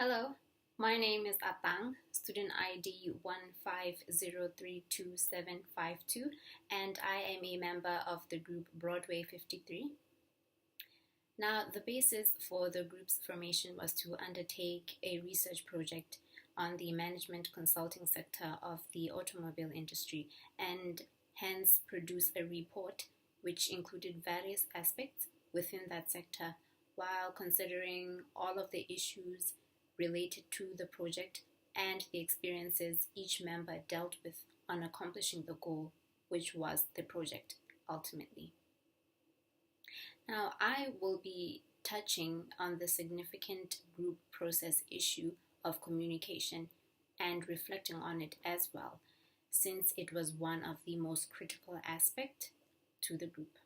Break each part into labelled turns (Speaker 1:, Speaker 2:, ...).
Speaker 1: Hello, my name is Atang, student ID 1503275 and I am a member of the group Broadway 53. Now, the basis for the group's formation was to undertake a research project on the management consulting sector of the automobile industry and hence produce a report which included various aspects within that sector while considering all of the issues related to the project and the experiences each member dealt with on accomplishing the goal, which was the project ultimately. Now, I will be touching on the significant group process issue of communication and reflecting on it as well, since it was one of the most critical aspects to the group.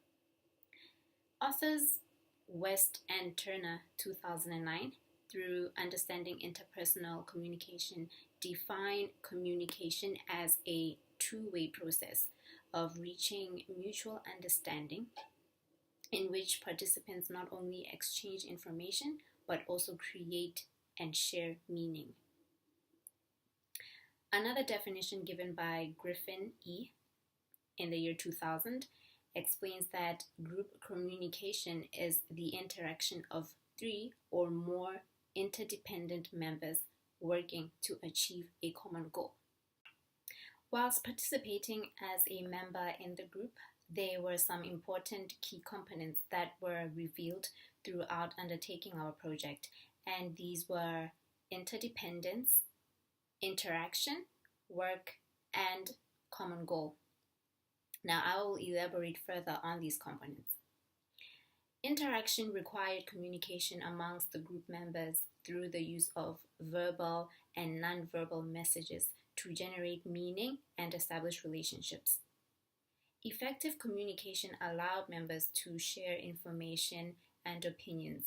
Speaker 1: Authors West and Turner, 2009, through Understanding Interpersonal Communication, define communication as a two-way process of reaching mutual understanding in which participants not only exchange information but also create and share meaning. Another definition given by Griffin E. in the year 2000 explains that group communication is the interaction of three or more interdependent members working to achieve a common goal. Whilst participating as a member in the group, there were some important key components that were revealed throughout undertaking our project, and these were interdependence, interaction, work, and common goal. Now, I will elaborate further on these components. Interaction required communication amongst the group members through the use of verbal and non-verbal messages to generate meaning and establish relationships. Effective communication allowed members to share information and opinions,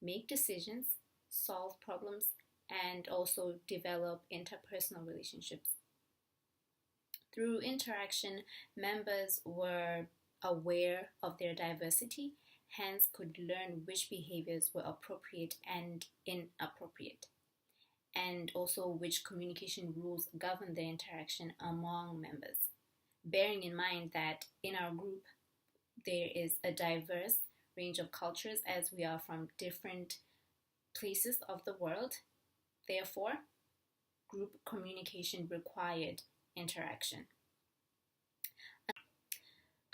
Speaker 1: make decisions, solve problems, and also develop interpersonal relationships. Through interaction, members were aware of their diversity, hence could learn which behaviors were appropriate and inappropriate, and also which communication rules govern the interaction among members. Bearing in mind that in our group there is a diverse range of cultures as we are from different places of the world, therefore, group communication required interaction.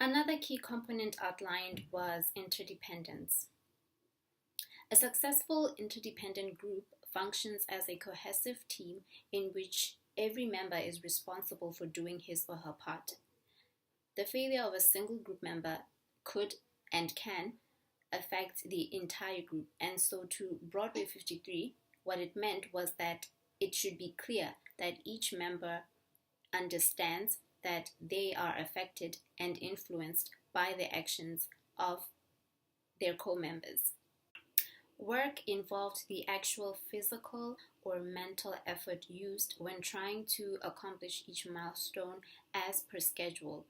Speaker 1: Another key component outlined was interdependence. A successful interdependent group functions as a cohesive team in which every member is responsible for doing his or her part. The failure of a single group member could and can affect the entire group, and so to Broadway 53, what it meant was that it should be clear that each member understands that they are affected and influenced by the actions of their co-members. Work involved the actual physical or mental effort used when trying to accomplish each milestone as per schedule.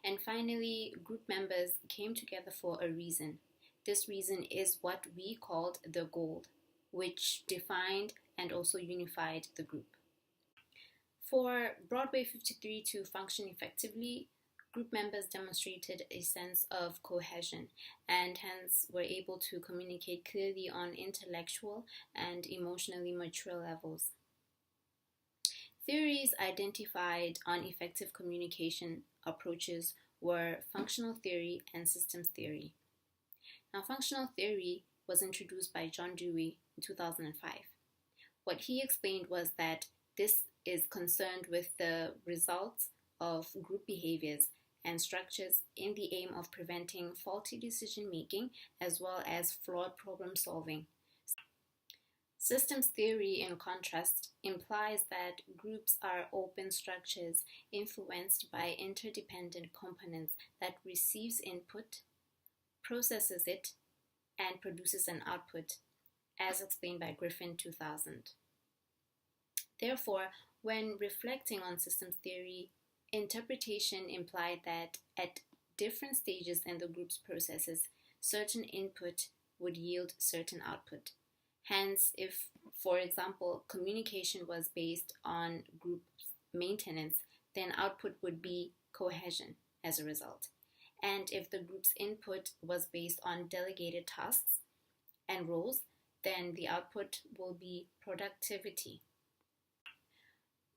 Speaker 1: And finally, group members came together for a reason. This reason is what we called the goal, which defined and also unified the group. For Broadway 53 to function effectively, group members demonstrated a sense of cohesion and hence were able to communicate clearly on intellectual and emotionally mature levels. Theories identified on effective communication approaches were functional theory and systems theory. Now, functional theory was introduced by John Dewey in 2005. What he explained was that this is concerned with the results of group behaviors and structures in the aim of preventing faulty decision making as well as flawed problem solving. Systems theory, in contrast, implies that groups are open structures influenced by interdependent components that receives input, processes it, and produces an output, as explained by Griffin 2000. Therefore, when reflecting on systems theory, interpretation implied that at different stages in the group's processes, certain input would yield certain output. Hence, if For example, communication was based on group maintenance, then output would be cohesion as a result. And if the group's input was based on delegated tasks and roles, then the output will be productivity.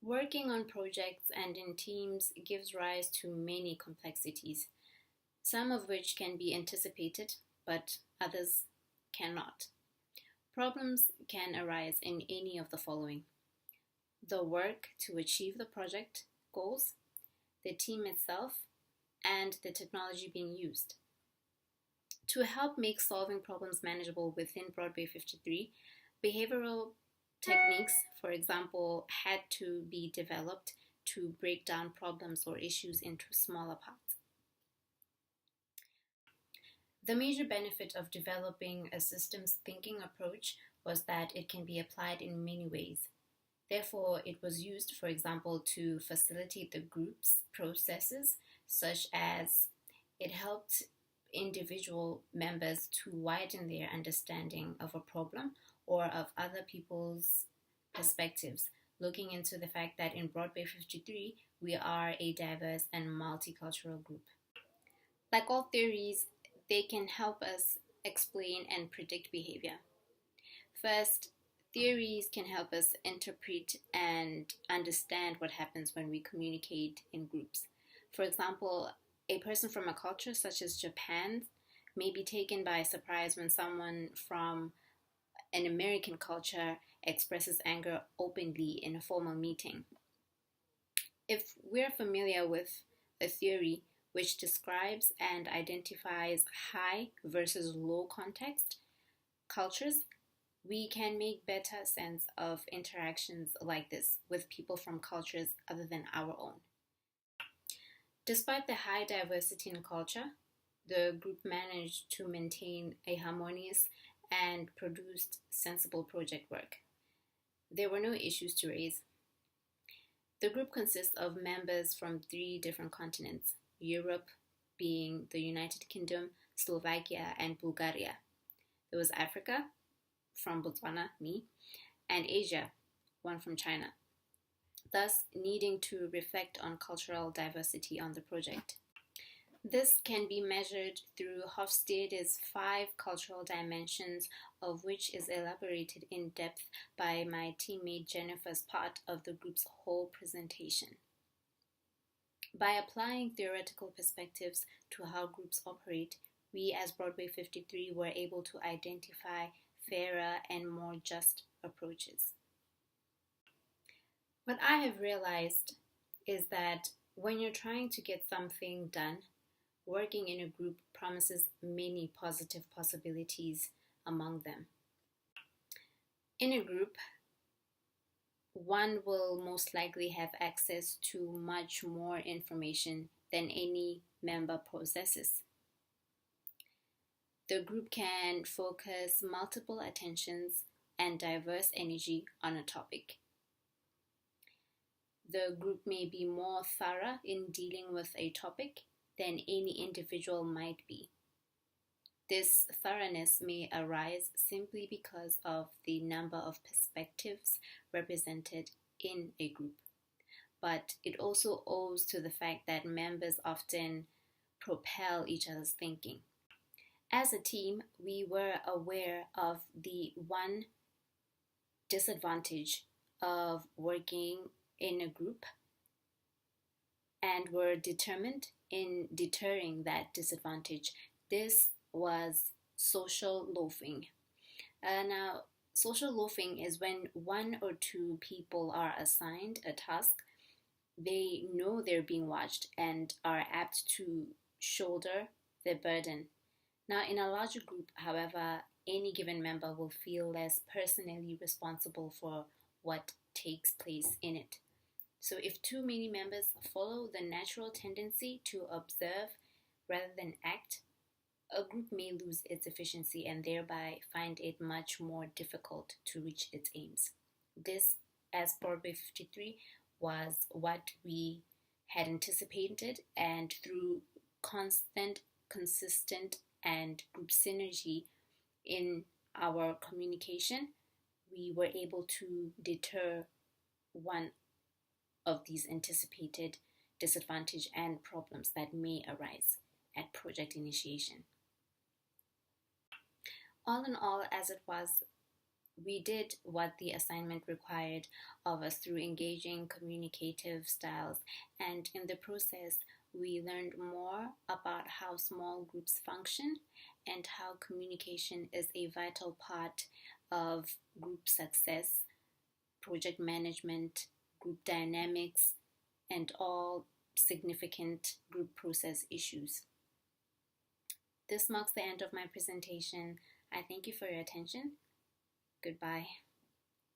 Speaker 1: Working on projects and in teams gives rise to many complexities, some of which can be anticipated, but others cannot. Problems can arise in any of the following: the work to achieve the project goals, the team itself, and the technology being used. To help make solving problems manageable within Broadway 53, behavioral techniques, for example, had to be developed to break down problems or issues into smaller parts. The major benefit of developing a systems thinking approach was that it can be applied in many ways. Therefore, it was used, for example, to facilitate the group's processes, such as it helped individual members to widen their understanding of a problem or of other people's perspectives, looking into the fact that in Broadway 53, we are a diverse and multicultural group. Like all theories, they can help us explain and predict behavior. First, theories can help us interpret and understand what happens when we communicate in groups. For example, a person from a culture such as Japan may be taken by surprise when someone from an American culture expresses anger openly in a formal meeting. If we're familiar with a theory which describes and identifies high versus low context cultures, we can make better sense of interactions like this with people from cultures other than our own. Despite the high diversity in culture, the group managed to maintain a harmonious and produced sensible project work. There were no issues to raise. The group consists of members from 3 different continents: Europe being the United Kingdom, Slovakia, and Bulgaria. There was Africa, from Botswana, me, and Asia, one from China, thus needing to reflect on cultural diversity on the project. This can be measured through Hofstede's 5 cultural dimensions, of which is elaborated in depth by my teammate Jennifer's part of the group's whole presentation. By applying theoretical perspectives to how groups operate, we as Broadway 53 were able to identify fairer and more just approaches. What I have realized is that when you're trying to get something done, working in a group promises many positive possibilities among them. In a group, one will most likely have access to much more information than any member possesses. The group can focus multiple attentions and diverse energy on a topic. The group may be more thorough in dealing with a topic than any individual might be. This thoroughness may arise simply because of the number of perspectives represented in a group, but it also owes to the fact that members often propel each other's thinking. As a team, we were aware of the one disadvantage of working in a group and were determined in deterring that disadvantage. This was social loafing. Now, social loafing is when 1 or 2 people are assigned a task, they know they're being watched and are apt to shoulder the burden. Now, in a larger group, however, any given member will feel less personally responsible for what takes place in it. So if too many members follow the natural tendency to observe rather than act, a group may lose its efficiency and thereby find it much more difficult to reach its aims. This, as Broadway 53, was what we had anticipated, and through constant, consistent, and group synergy in our communication, we were able to deter one of these anticipated disadvantage and problems that may arise at project initiation. All in all, as it was, we did what the assignment required of us through engaging communicative styles, and in the process, we learned more about how small groups function and how communication is a vital part of group success, project management, group dynamics, and all significant group process issues. This marks the end of my presentation. I thank you for your attention. Goodbye.